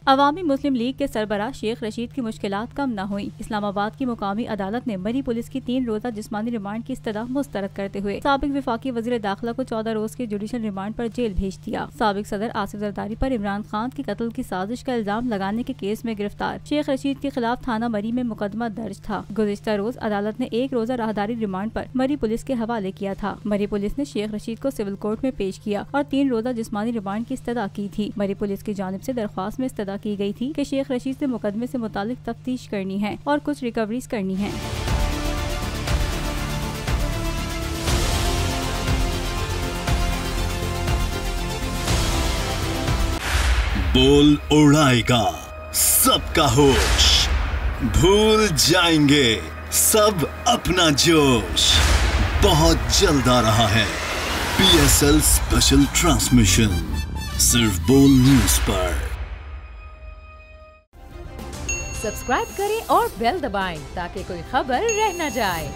अवामी मुस्लिम league के सरबराह शेख रशीद की मुश्किलात कम न हुई। इस्लामाबाद की मुकामी अदालत ने मरी पुलिस की 3 रोजा जिस्मानी रिमांड की इस्तदा मुस्तरद करते हुए साबिक वफाकी वज़ीर दाखिला को 14 रोज के जुडिशल रिमांड पर जेल भेज दिया। साबिक सदर आसिफ जरदारी पर इमरान खान की कत्ल की साजिश का इल्जाम लगाने के केस में गिरफ्तार शेख रशीद के खिलाफ थाना मरी में मुकदमा दर्ज था। गुज़िश्ता रोज अदालत ने 1 रोजा राहदारी रिमांड पर मरी पुलिस के हवाले किया था। मरी पुलिस ने शेख रशीद को सिविल कोर्ट में पेश किया और 3 रोजा जिस्मानी रिमांड की इस्तदा की थी। मरी पुलिस की जानिब से दरख्वास्त में इस्तदा की गई थी कि शेख रशीद से मुकदमे से मुतालिक तफ्तीश करनी है और कुछ रिकवरीज करनी है। बोल उड़ाएगा सबका होश, भूल जाएंगे सब अपना जोश। बहुत जल्द आ रहा है PSL स्पेशल ट्रांसमिशन सिर्फ बोल न्यूज पर। सब्सक्राइब करें और बेल दबाएं ताकि कोई खबर रह न जाए।